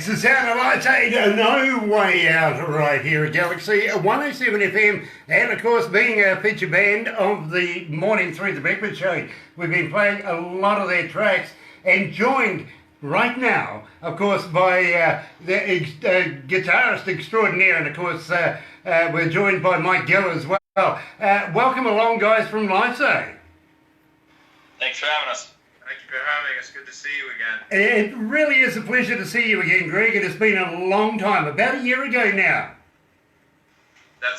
That's the sound of Light Aid, No Way Out right here at Galaxy 107 FM, and of course being a feature band of the morning through the breakfast show, we've been playing a lot of their tracks and joined right now, of course, by the guitarist extraordinaire, and of course we're joined by Mike Gill as well. Welcome along, guys, from Livesay. Thanks for having us. Thank you for having us. Good to see you again. It really is a pleasure to see you again, Greg. It has been a long time, about a year ago now. That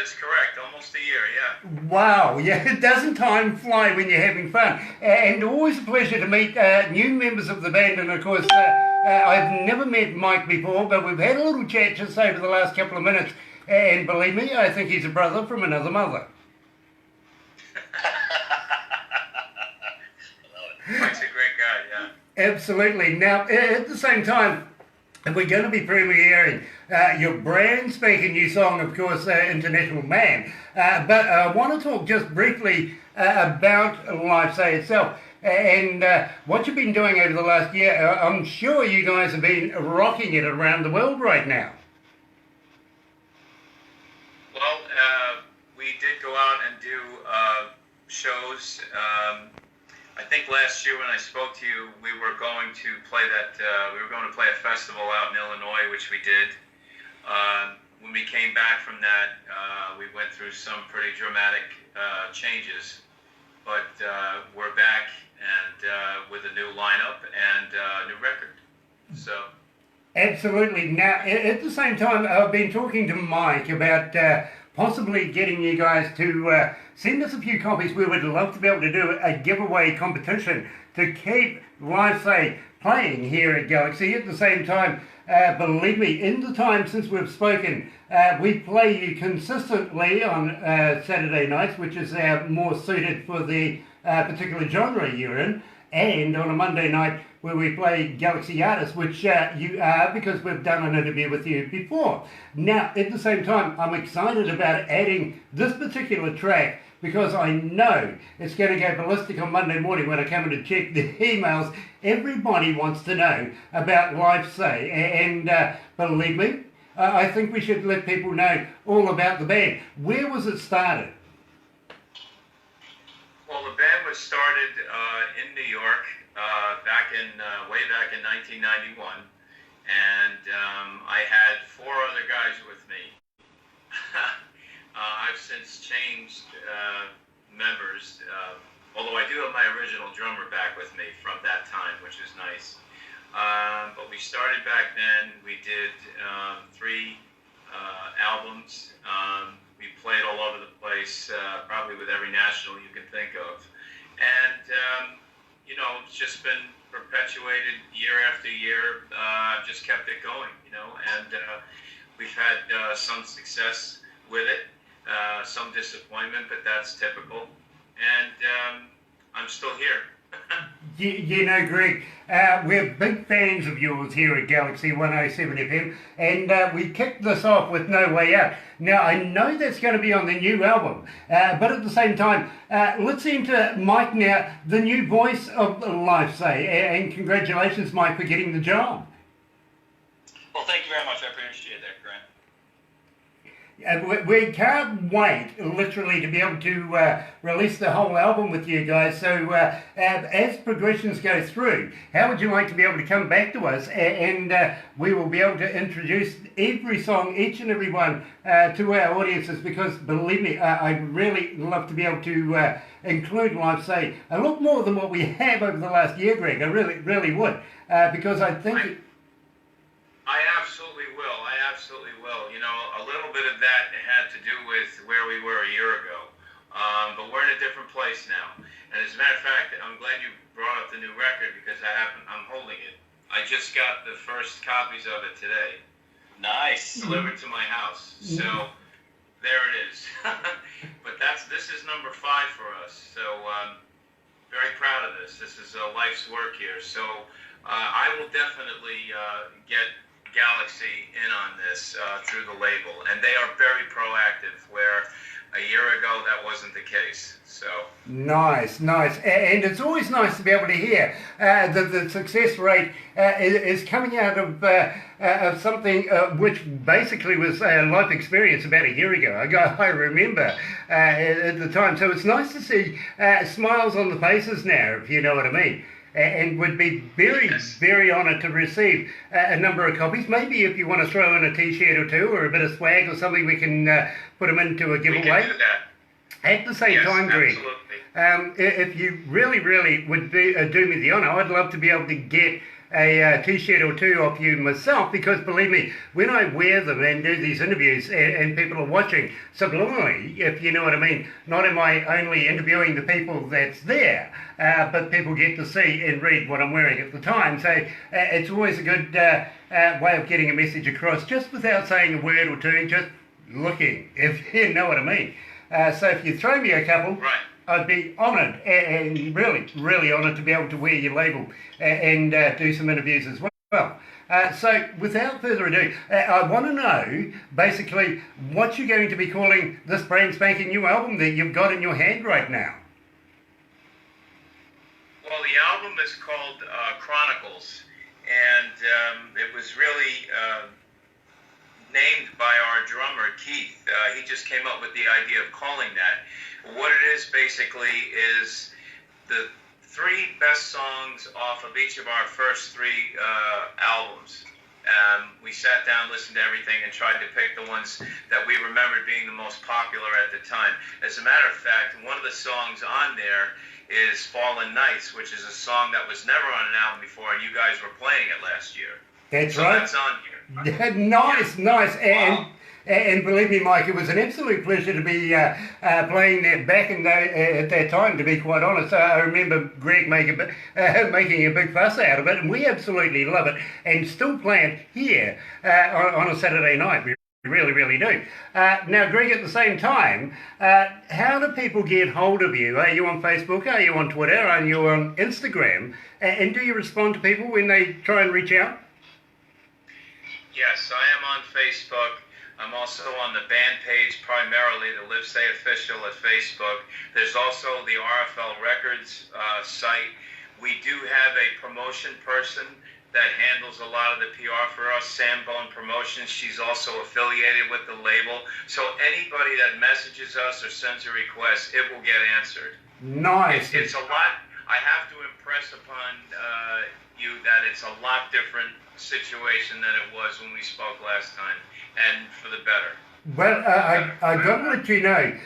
is correct. Almost a year, yeah. Wow, yeah, doesn't time fly when you're having fun? And always a pleasure to meet new members of the band. And of course, I've never met Mike before, but we've had a little chat just over the last couple of minutes. And believe me, I think he's a brother from another mother. Mike's a great guy, yeah. Absolutely. Now, at the same time, we're going to be premiering your brand spanking new song, of course, International Man. But I want to talk just briefly about Livesay itself and what you've been doing over the last year. I'm sure you guys have been rocking it around the world right now. Well, we did go out and do shows. I think last year when I spoke to you, we were going to play a festival out in Illinois, which we did. When we came back from that, we went through some pretty dramatic changes, but we're back and with a new lineup and a new record. So. Absolutely. Now, at the same time, I've been talking to Mike about possibly getting you guys to send us a few copies. We would love to be able to do a giveaway competition to keep Livesay playing here at Galaxy. At the same time, believe me, in the time since we've spoken, we play you consistently on Saturday nights, which is more suited for the particular genre you're in, and on a Monday night where we play Galaxy artists, which you are, because we've done an interview with you before. Now, at the same time, I'm excited about adding this particular track because I know it's going to go ballistic on Monday morning when I come in to check the emails. Everybody wants to know about Livesay, and believe me, I think we should let people know all about the band. Where was it started? Well, the band was started in New York way back in 1991, and I had 4 other guys with me. I've since changed members, although I do have my original drummer back with me from that time, which is nice. But we started back then. We did 3 albums. We played all over the place, probably with every national you can think of. And, it's just been perpetuated year after year. Just kept it going, and we've had some success with it, some disappointment, but that's typical. And I'm still here. You know, Greg, we're big fans of yours here at Galaxy 107 FM, and we kicked this off with No Way Out. Now, I know that's going to be on the new album, but at the same time, let's enter Mike now, the new voice of Livesay, and congratulations, Mike, for getting the job. Well, thank you very much. I appreciate that, Grant. We can't wait, literally, to be able to release the whole album with you guys. So as progressions go through, how would you like to be able to come back to us and we will be able to introduce every song, each and every one, to our audiences? Because believe me, I'd really love to be able to include Livesay a lot more than what we have over the last year, Greg. I really would, because I think... I absolutely will. A little bit of that had to do with where we were a year ago. But we're in a different place now. And as a matter of fact, I'm glad you brought up the new record because I'm holding it. I just got the first copies of it today. Nice. Delivered to my house. So there it is. But this is number 5 for us. So very proud of this. This is life's work here. So I will definitely get Galaxy in on this through the label, and they are very proactive where A year ago, that wasn't the case. So nice, nice, and it's always nice to be able to hear that the success rate is coming out of something which basically was a life experience about a year ago. I remember at the time, so it's nice to see smiles on the faces now, if you know what I mean. And would be very, very honoured to receive a number of copies. Maybe if you want to throw in a T-shirt or two, or a bit of swag or something, we can put them into a giveaway. We can do that. At the same time, Greg, if you really, really would do me the honour, I'd love to be able to get a T-shirt or two off you myself, because believe me, when I wear them and do these interviews and people are watching subliminally, if you know what I mean, not am I only interviewing the people that's there, but people get to see and read what I'm wearing at the time. So it's always a good way of getting a message across, just without saying a word or two, just looking, if you know what I mean. So if you throw me a couple, right, I'd be honoured and really, really honoured to be able to wear your label and do some interviews as well. So without further ado, I want to know basically what you're going to be calling this brand spanking new album that you've got in your hand right now. Well, the album is called Chronicles, and it was really named by our drummer, Keith. He just came up with the idea of calling that. What it is basically is the 3 best songs off of each of our first 3 albums. We sat down, listened to everything, and tried to pick the ones that we remembered being the most popular at the time. As a matter of fact, one of the songs on there is Fallen Nights, which is a song that was never on an album before, and you guys were playing it last year. That's so right. That's on here. Nice, nice. Wow. And believe me, Mike, it was an absolute pleasure to be playing that back at that time, to be quite honest. I remember Greg making a big fuss out of it, and we absolutely love it, and still play it here on a Saturday night. We really, really do. Now, Greg, at the same time, how do people get hold of you? Are you on Facebook? Are you on Twitter? Are you on Instagram? And do you respond to people when they try and reach out? Yes, I am on Facebook. I'm also on the band page, primarily the Livesay Official at Facebook. There's also the RFL Records site. We do have a promotion person that handles a lot of the PR for us, Sambone Promotions. She's also affiliated with the label. So anybody that messages us or sends a request, it will get answered. Nice. It's a lot. I have to impress upon you that it's a lot different situation than it was when we spoke last time, and for the better. Well, I got to let you know,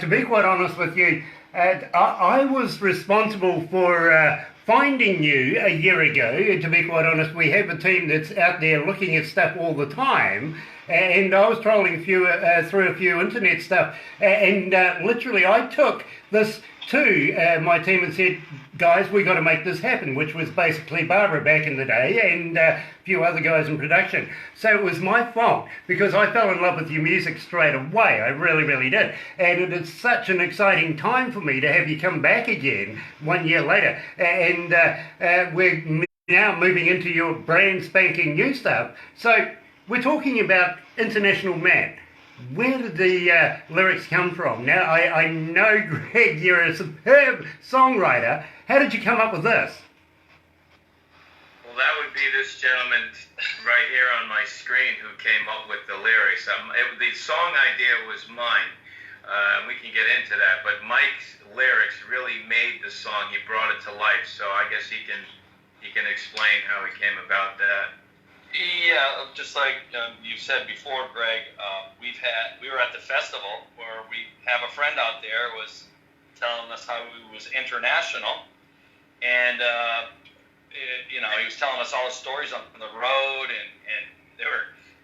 to be quite honest with you, I was responsible for finding you a year ago. To be quite honest, we have a team that's out there looking at stuff all the time, and I was trolling through a few internet stuff, and literally I took this to my team and said, guys, we got to make this happen, which was basically Barbara back in the day and a few other guys in production. So it was my fault, because I fell in love with your music straight away. I really, really did. And it is such an exciting time for me to have you come back again 1 year later. And we're now moving into your brand spanking new stuff. So we're talking about International Man. Where did the lyrics come from? Now, I know, Greg, you're a superb songwriter. How did you come up with this? Well, that would be this gentleman right here on my screen who came up with the lyrics. The song idea was mine. We can get into that, but Mike's lyrics really made the song. He brought it to life, so I guess he can explain how he came about that. Yeah, just like you said before, Greg, we were at the festival where we have a friend out there was telling us how he was international, and he was telling us all the stories on the road, and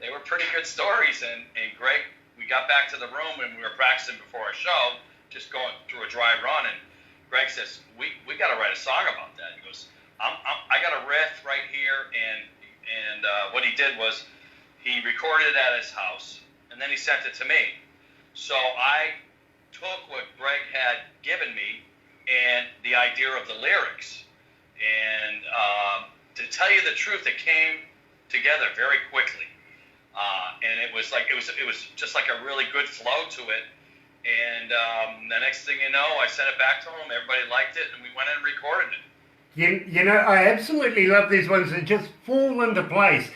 they were pretty good stories. And Greg, we got back to the room and we were practicing before our show, just going through a dry run, and Greg says, we got to write a song about that. He goes, I got a riff right here, and what he did was he recorded it at his house, and then he sent it to me. So I took what Greg had given me and the idea of the lyrics, and to tell you the truth, it came together very quickly, and it was just like a really good flow to it. And the next thing you know, I sent it back to them. Everybody liked it, and we went and recorded it. You know, I absolutely love these ones that just fall into place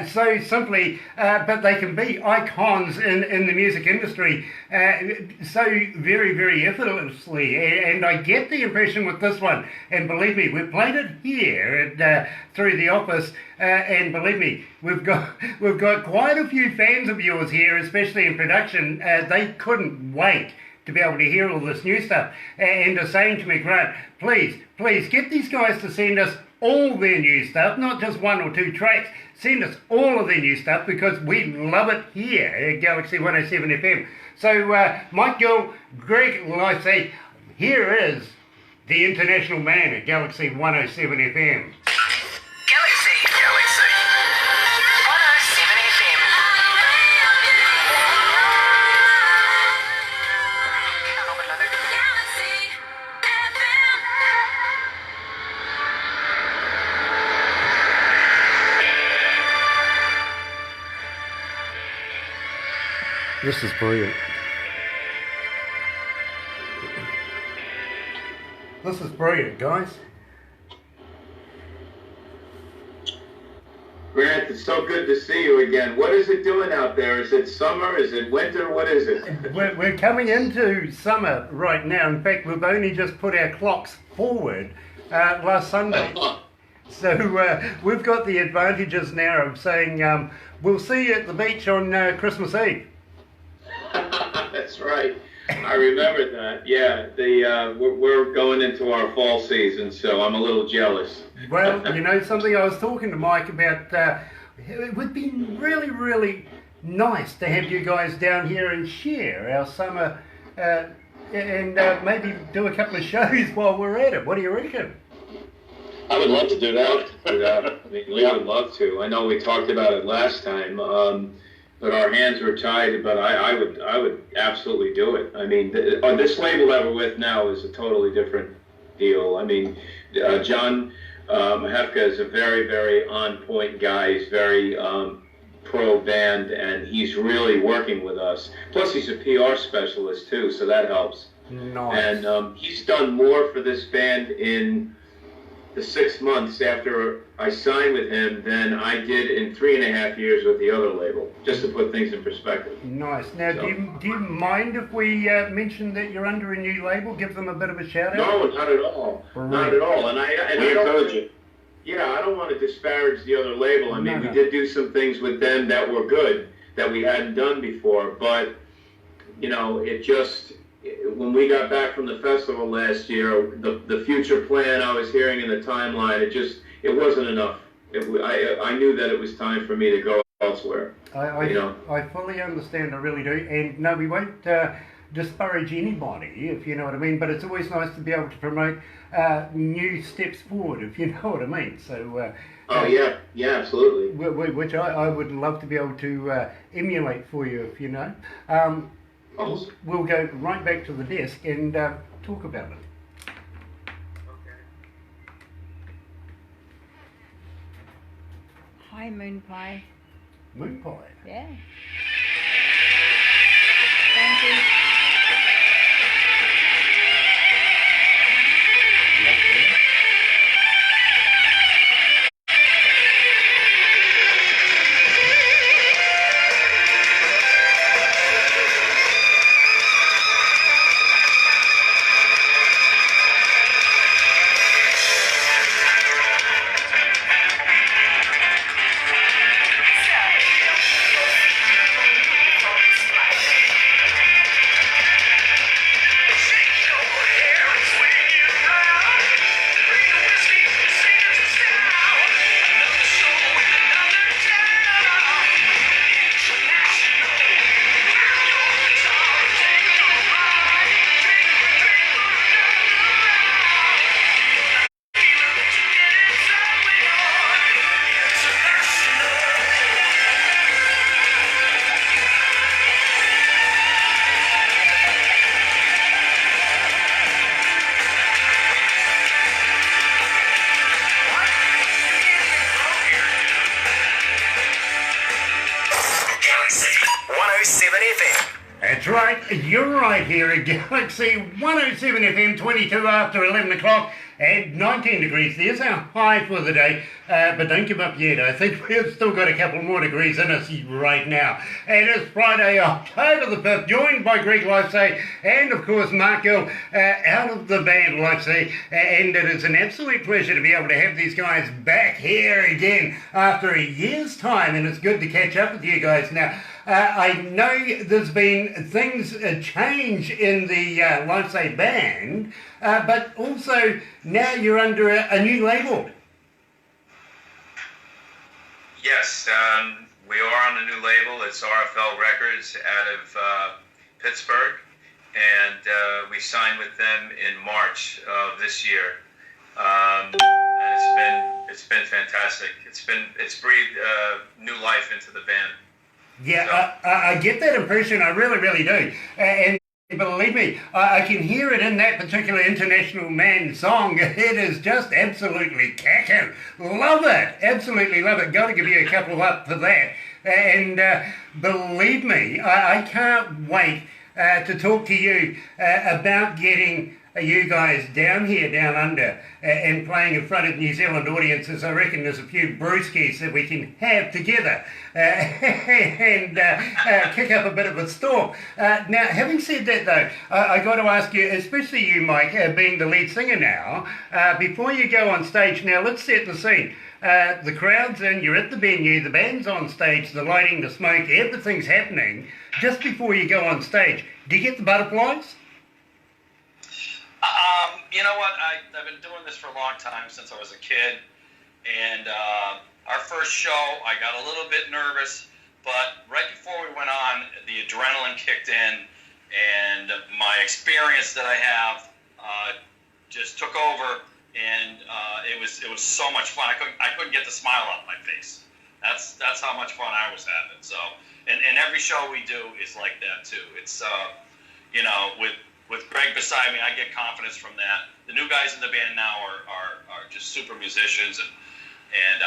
so simply, but they can be icons in the music industry so very, very effortlessly. And I get the impression with this one, and believe me, we've played it here through the office, and believe me, we've got quite a few fans of yours here, especially in production. They couldn't wait to be able to hear all this new stuff, and are saying to me, Grant, please get these guys to send us all their new stuff, not just one or two tracks. Send us all of their new stuff because we love it here at Galaxy 107 FM. So, Mike Gill, Gregg Livesay, here is the international man at Galaxy 107 FM. This is brilliant. This is brilliant, guys. Grant, it's so good to see you again. What is it doing out there? Is it summer? Is it winter? What is it? We're coming into summer right now. In fact, we've only just put our clocks forward last Sunday. So we've got the advantages now of saying we'll see you at the beach on Christmas Eve. That's right. I remember that. Yeah, we're going into our fall season, so I'm a little jealous. Well, you know something, I was talking to Mike about, it would be really, really nice to have you guys down here and share our summer and maybe do a couple of shows while we're at it. What do you reckon? I would love to do that. I mean, we would love to. I know we talked about it last time, but our hands were tied. But I would absolutely do it. I mean, this label that we're with now is a totally different deal. I mean, John Hefka is a very, very on-point guy. He's very pro band, and he's really working with us. Plus, he's a PR specialist too, so that helps. Nice. And he's done more for this band in the 6 months after I signed with him than I did in 3.5 years with the other label, just to put things in perspective. Nice. Now, So, do you mind if we mention that you're under a new label? Give them a bit of a shout out? No, not at all. Right. Not at all. And We I don't, encourage it. yeah, I don't want to disparage the other label. I mean, No. we did do some things with them that were good, that we hadn't done before, but, you know, it just, when we got back from the festival last year, the future plan I was hearing in the timeline, it wasn't enough. I knew that it was time for me to go elsewhere. I fully understand, I really do. And no, we won't disparage anybody, if you know what I mean, but it's always nice to be able to promote new steps forward, if you know what I mean. So, Yeah, absolutely. which I would love to be able to emulate for you, if you know. We'll go right back to the desk and talk about it. Hi, Moon Pie. Moon pie. Yeah. Thank you. right, you're right here at Galaxy 107 FM, 22 after 11 o'clock and 19 degrees. There's our high for the day, but don't give up yet. I think we've still got a couple more degrees in us right now. And it's Friday, October the 5th, joined by Gregg Livesay and, of course, Mark Gill, out of the band Livesay. And it is an absolute pleasure to be able to have these guys back here again after a year's time, and it's good to catch up with you guys now. I know there's been things change in the Livesay Band, but also now you're under a new label. Yes, we are on a new label. It's RFL Records out of Pittsburgh, and we signed with them in March of this year. And it's been fantastic. It's breathed new life into the band. Yeah, I get that impression. I really, really do. And believe me, I can hear it in that particular International Man song. It is just absolutely kicking. Love it. Absolutely love it. Got to give you a couple up for that. And believe me, I can't wait to talk to you about getting you guys down here, down under, and playing in front of New Zealand audiences. I reckon there's a few brewskis that we can have together and kick up a bit of a storm. Now, having said that though, I got to ask you, especially you, Mike, being the lead singer now, before you go on stage, now let's set the scene. The crowd's in, you're at the venue, the band's on stage, the lighting, the smoke, everything's happening. Just before you go on stage, do you get the butterflies? You know what? I've been doing this for a long time, since I was a kid. And our first show, I got a little bit nervous, but right before we went on, the adrenaline kicked in, and my experience that I have just took over, and it was so much fun. I couldn't get the smile off my face. That's how much fun I was having. So, and every show we do is like that too. It's you know, with Gregg beside me, I get confidence from that. The new guys in the band now are just super musicians, and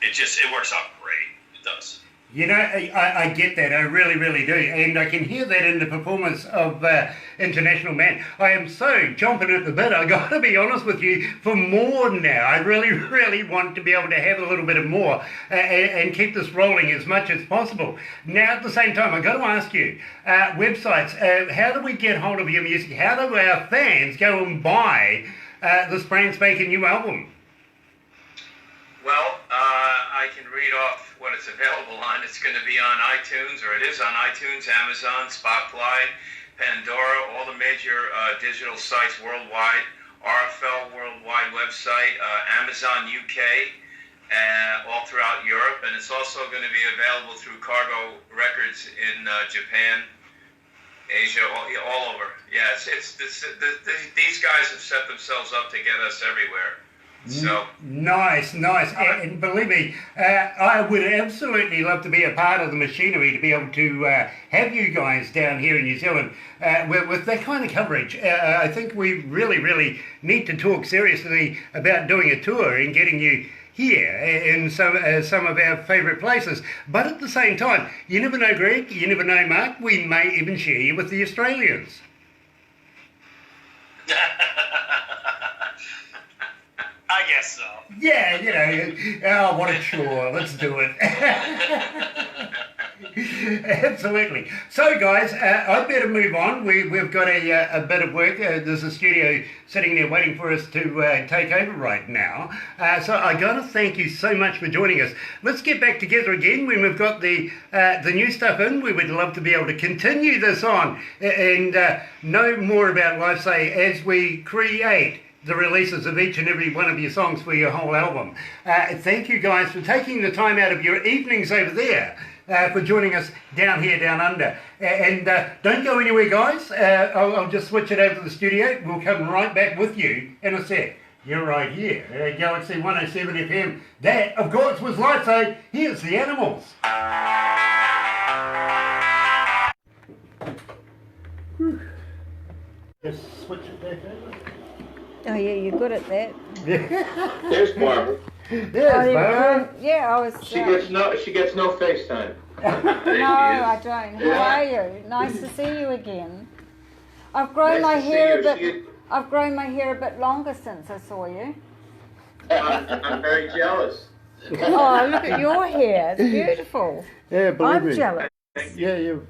it works out great. It does. You know, I get that. I really, really do. And I can hear that in the performance of International Man. I am so chomping at the bit, I got to be honest with you, for more now. I really, really want to be able to have a little bit of more and keep this rolling as much as possible. Now, at the same time, I've got to ask you, websites, how do we get hold of your music? How do our fans go and buy this brand spanking new album? Well, I can read off what it's available on. It's going to be on iTunes, or it is on iTunes, Amazon, Spotify, Pandora, all the major digital sites worldwide, RFL worldwide website, Amazon UK, all throughout Europe, and it's also going to be available through Cargo Records in Japan, Asia, all over. Yeah, these guys have set themselves up to get us everywhere. So nice. And believe me, I would absolutely love to be a part of the machinery to be able to have you guys down here in New Zealand with that kind of coverage. I think we really, really need to talk seriously about doing a tour and getting you here in some of our favourite places. But at the same time, you never know, Gregg, you never know, Mark, we may even share you with the Australians. I guess so. Yeah, you know, oh, what a chore. Let's do it. Absolutely. So, guys, I better move on. We've got a bit of work. There's a studio sitting there waiting for us to take over right now. So I got to thank you so much for joining us. Let's get back together again when we've got the new stuff in. We would love to be able to continue this on and know more about Livesay as we create the releases of each and every one of your songs for your whole album. Thank you guys for taking the time out of your evenings over there for joining us down here, down under. And don't go anywhere, guys. I'll just switch it over to the studio. We'll come right back with you in a sec. You're right here, Galaxy 107 FM. That, of course, was Livesay. Here's the Animals. Just switch it back over. Oh yeah, you're good at that. There's Barbara. Yes, Barbara. Yeah, I was. She gets no FaceTime. No, I don't. How are you? Nice to see you again. I've grown my hair a bit. I've grown my hair a bit longer since I saw you. I'm very jealous. Oh, look at your hair. It's beautiful. Yeah, believe I'm me. jealous. Yeah, you.